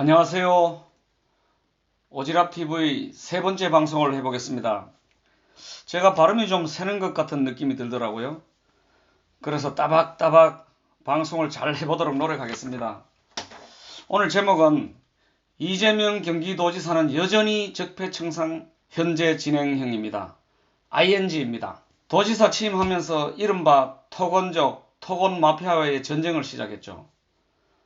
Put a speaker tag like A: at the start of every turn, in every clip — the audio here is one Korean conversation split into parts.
A: 안녕하세요. 오지랖TV 세 번째 방송을 해보겠습니다. 제가 발음이 좀 새는 것 같은 느낌이 들더라고요. 그래서 따박따박 방송을 잘 해보도록 노력하겠습니다. 오늘 제목은 이재명 경기도지사는 여전히 적폐청산 현재 진행형입니다. ING입니다. 도지사 취임하면서 이른바 토건족, 토건마피아와의 전쟁을 시작했죠.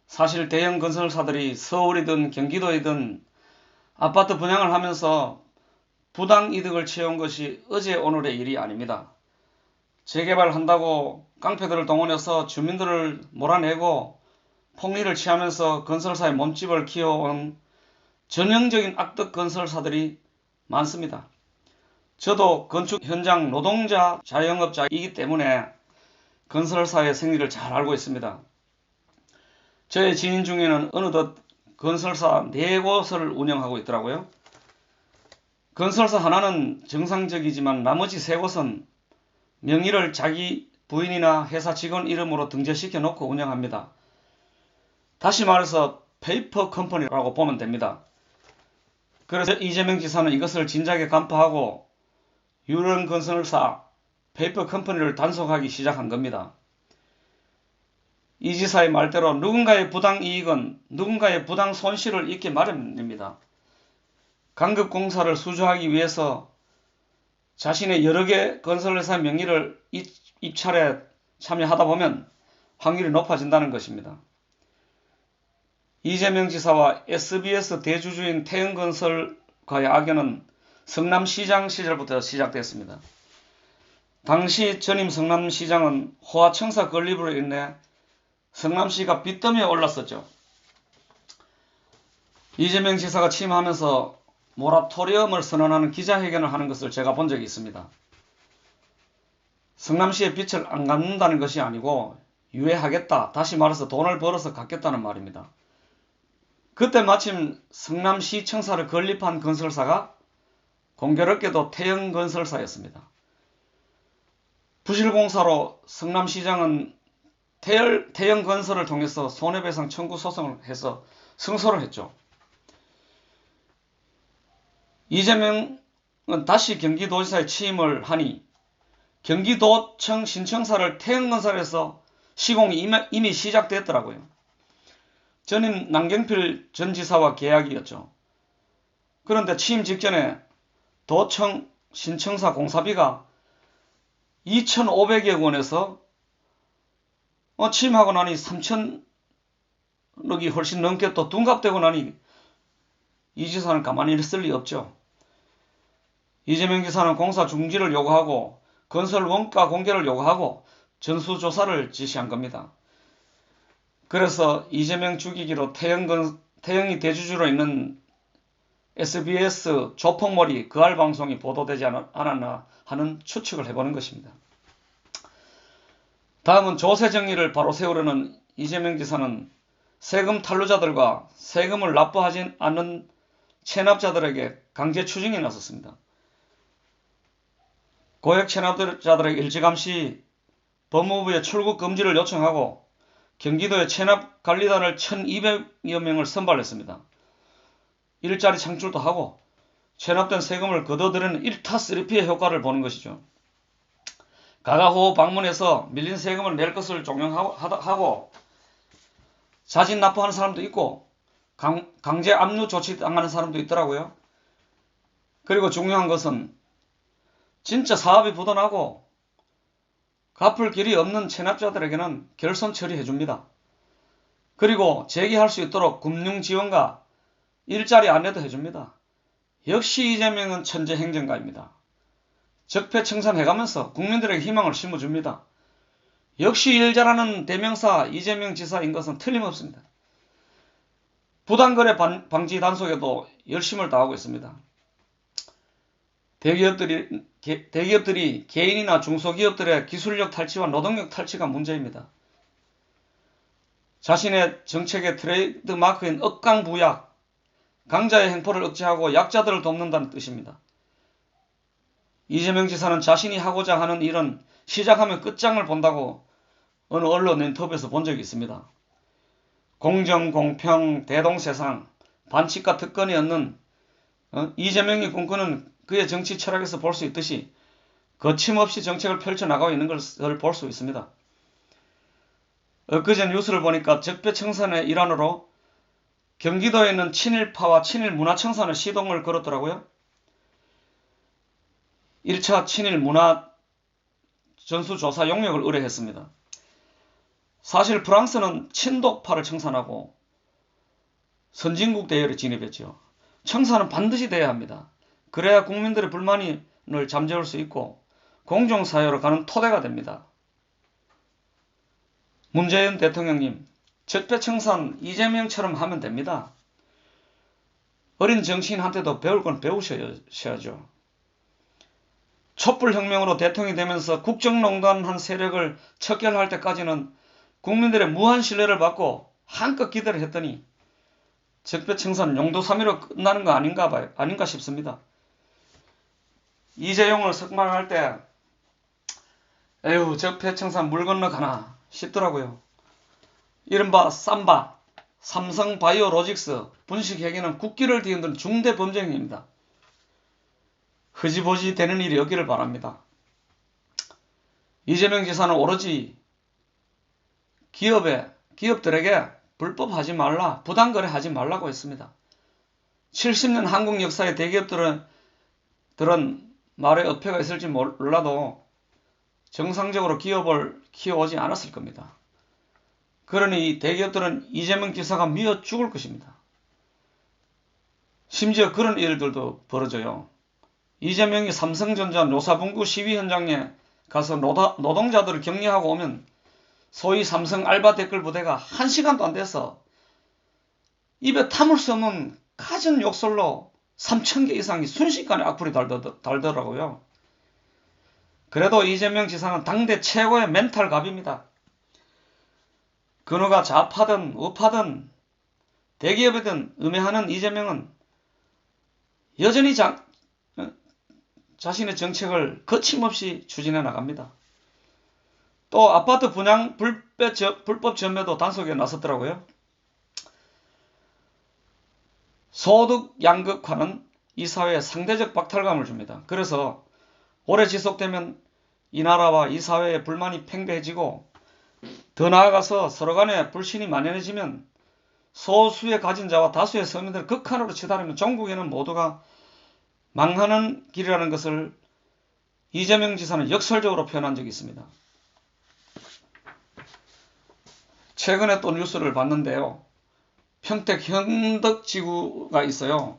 A: 사실 대형 건설사들이 서울이든 경기도이든 아파트 분양을 하면서 부당 이득을 취해온 것이 어제 오늘의 일이 아닙니다. 재개발한다고 깡패들을 동원해서 주민들을 몰아내고 폭리를 취하면서 건설사의 몸집을 키워온 전형적인 악덕 건설사들이 많습니다. 저도 건축 현장 노동자 자영업자이기 때문에 건설사의 생리를 잘 알고 있습니다. 저의 지인 중에는 어느덧 건설사 4곳을 운영하고 있더라고요. 건설사 하나는 정상적이지만 나머지 3곳은 명의를 자기 부인이나 회사 직원 이름으로 등재시켜 놓고 운영합니다. 다시 말해서 페이퍼 컴퍼니라고 보면 됩니다. 그래서 이재명 지사는 이것을 진작에 간파하고 유령 건설사 페이퍼 컴퍼니를 단속하기 시작한 겁니다. 이 지사의 말대로 누군가의 부당 이익은 누군가의 부당 손실을 입기 마련입니다. 강급공사를 수주하기 위해서 자신의 여러 개 건설회사 명의를 입찰에 참여하다 보면 확률이 높아진다는 것입니다. 이재명 지사와 SBS 대주주인 태영건설과의 악연은 성남시장 시절부터 시작됐습니다. 당시 전임 성남시장은 호화청사 건립으로 인해 성남시가 빚더미에 올랐었죠. 이재명 지사가 취임하면서 모라토리엄을 선언하는 기자회견을 하는 것을 제가 본 적이 있습니다. 성남시의 빚을 안 갚는다는 것이 아니고 유예하겠다, 다시 말해서 돈을 벌어서 갚겠다는 말입니다. 그때 마침 성남시청사를 건립한 건설사가 공교롭게도 태영건설사였습니다. 부실공사로 성남시장은 태영건설을 통해서 손해배상 청구 소송을 해서 승소를 했죠. 이재명은 다시 경기도지사에 취임을 하니 경기도청 신청사를 태영건설에서 시공이 이미 시작됐더라고요. 전임 남경필 전 지사와 계약이었죠. 그런데 취임 직전에 도청 신청사 공사비가 2,500억 원에서 취임하고 나니 3,000억이 훨씬 넘게 또 둔갑되고 나니 이 지사는 가만히 있을 리 없죠. 이재명 지사는 공사 중지를 요구하고 건설 원가 공개를 요구하고 전수조사를 지시한 겁니다. 그래서 이재명 죽이기로 태영이 대주주로 있는 SBS 조폭몰이 그알 방송이 보도되지 않았나 하는 추측을 해보는 것입니다. 다음은 조세 정리를 바로 세우려는 이재명 지사는 세금 탈루자들과 세금을 납부하지 않는 체납자들에게 강제 추징에 나섰습니다. 고액 체납자들에게 일찌감치 법무부에 출국 금지를 요청하고 경기도에 체납관리단을 1,200여 명을 선발했습니다. 일자리 창출도 하고 체납된 세금을 거둬들이는 1타3피의 효과를 보는 것이죠. 가가호호 방문해서 밀린 세금을 낼 것을 종용하고 자진 납부하는 사람도 있고 강제 압류 조치 당하는 사람도 있더라고요. 그리고 중요한 것은 진짜 사업이 부도나고 갚을 길이 없는 체납자들에게는 결손 처리해줍니다. 그리고 재기할 수 있도록 금융지원과 일자리 안내도 해줍니다. 역시 이재명은 천재 행정가입니다. 적폐청산해가면서 국민들에게 희망을 심어줍니다. 역시 일 잘하는 대명사 이재명 지사인 것은 틀림없습니다. 부당거래 방지 단속에도 열심을 다하고 있습니다. 대기업들이 개인이나 중소기업들의 기술력 탈취와 노동력 탈취가 문제입니다. 자신의 정책의 트레이드 마크인 억강부약, 강자의 행포를 억제하고 약자들을 돕는다는 뜻입니다. 이재명 지사는 자신이 하고자 하는 일은 시작하면 끝장을 본다고 어느 언론 인터뷰에서 본 적이 있습니다. 공정, 공평, 대동세상, 반칙과 특권이 없는 이재명이 꿈꾸는 그의 정치 철학에서 볼 수 있듯이 거침없이 정책을 펼쳐나가고 있는 것을 볼 수 있습니다. 엊그제 뉴스를 보니까 적폐청산의 일환으로 경기도에 있는 친일파와 친일 문화청산을 시동을 걸었더라고요. 1차 친일 문화 전수조사 용역을 의뢰했습니다. 사실 프랑스는 친독파를 청산하고 선진국 대열에 진입했죠. 청산은 반드시 돼야 합니다. 그래야 국민들의 불만을 잠재울 수 있고 공정사회로 가는 토대가 됩니다. 문재인 대통령님, 적폐청산 이재명처럼 하면 됩니다. 어린 정치인한테도 배울 건 배우셔야죠. 촛불혁명으로 대통령이 되면서 국정농단한 세력을 척결할 때까지는 국민들의 무한 신뢰를 받고 한껏 기대를 했더니 적폐청산 용도삼위로 끝나는 거 아닌가 싶습니다. 이재용을 석방할 때 에휴 적폐청산 물 건너가나 싶더라고요. 이른바 삼바, 삼성바이오로직스 분식회계는 국기를 뒤흔든 중대 범죄행위입니다. 흐지부지 되는 일이 없기를 바랍니다. 이재명 지사는 오로지 기업들에게 불법하지 말라, 부당거래하지 말라고 했습니다. 70년 한국 역사의 대기업들은 말에 어폐가 있을지 몰라도 정상적으로 기업을 키워오지 않았을 겁니다. 그러니 이 대기업들은 이재명 지사가 미어 죽을 것입니다. 심지어 그런 일들도 벌어져요. 이재명이 삼성전자 노사분구 시위 현장에 가서 노동자들을 격려하고 오면 소위 삼성 알바 댓글 부대가 1시간도 안 돼서 입에 담을 수 없는 갖은 욕설로 3,000개 이상이 순식간에 악플이 달더라고요. 그래도 이재명 지사는 당대 최고의 멘탈 갑입니다. 그누가 좌파든 우파든 대기업이든 음해하는 이재명은 여전히 자신의 정책을 거침없이 추진해 나갑니다. 또 아파트 분양 불법 전매도 단속에 나섰더라고요. 소득 양극화는 이 사회에 상대적 박탈감을 줍니다. 그래서 오래 지속되면 이 나라와 이 사회의 불만이 팽배해지고 더 나아가서 서로 간에 불신이 만연해지면 소수의 가진 자와 다수의 서민들을 극한으로 치달으면 전국에는 모두가 망하는 길이라는 것을 이재명 지사는 역설적으로 표현한 적이 있습니다. 최근에 또 뉴스를 봤는데요. 평택 현덕지구가 있어요.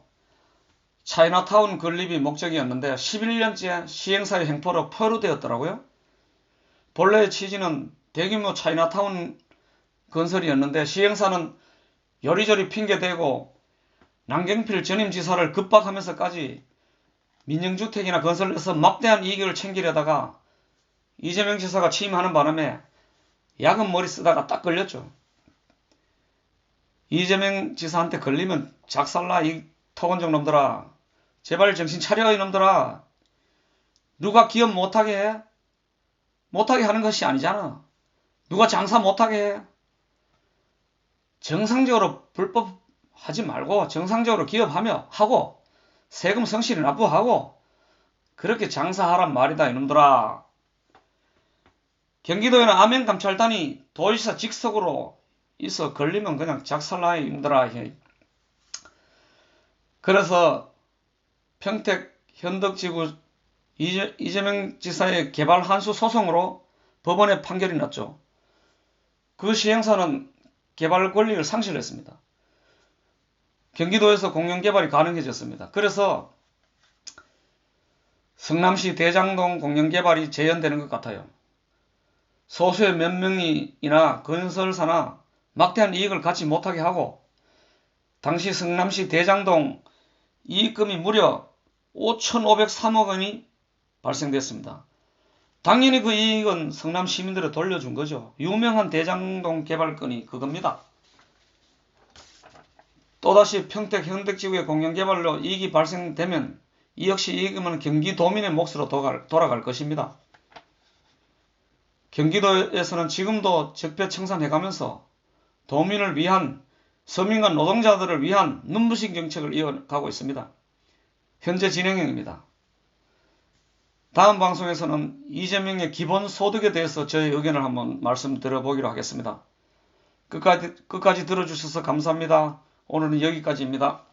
A: 차이나타운 건립이 목적이었는데 11년째 시행사의 행포로 포로되었더라고요. 본래의 취지는 대규모 차이나타운 건설이었는데 시행사는 요리조리 핑계대고 남경필 전임지사를 급박하면서까지 민영주택이나 건설해서 막대한 이익을 챙기려다가 이재명 지사가 취임하는 바람에 야금 머리 쓰다가 딱 걸렸죠. 이재명 지사한테 걸리면 작살나 이 토건적 놈들아. 제발 정신 차려 이놈들아. 누가 기업 못하게 해? 못하게 하는 것이 아니잖아. 누가 장사 못하게 해? 정상적으로 불법 하지 말고 정상적으로 기업하며 하고 세금 성실히 납부하고 그렇게 장사하란 말이다 이놈들아. 경기도에는 암행감찰단이 도지사 직속으로 있어 걸리면 그냥 작살나 이놈들아. 그래서 평택 현덕지구 이재명 지사의 개발 한수 소송으로 법원에 판결이 났죠. 그 시행사는 개발 권리를 상실했습니다. 경기도에서 공영개발이 가능해졌습니다. 그래서 성남시 대장동 공영개발이 재연되는 것 같아요. 소수의 몇 명이나 건설사나 막대한 이익을 갖지 못하게 하고 당시 성남시 대장동 이익금이 무려 5,503억 원이 발생됐습니다. 당연히 그 이익은 성남 시민들에 돌려준 거죠. 유명한 대장동 개발건이 그겁니다. 또다시 평택 현덕지구의 공영개발로 이익이 발생되면 이 역시 이익금은 경기도민의 몫으로 돌아갈 것입니다. 경기도에서는 지금도 적폐청산해가면서 도민을 위한 서민과 노동자들을 위한 눈부신 정책을 이어가고 있습니다. 현재 진행형입니다. 다음 방송에서는 이재명의 기본소득에 대해서 저의 의견을 한번 말씀드려보기로 하겠습니다. 끝까지 들어주셔서 감사합니다. 오늘은 여기까지입니다.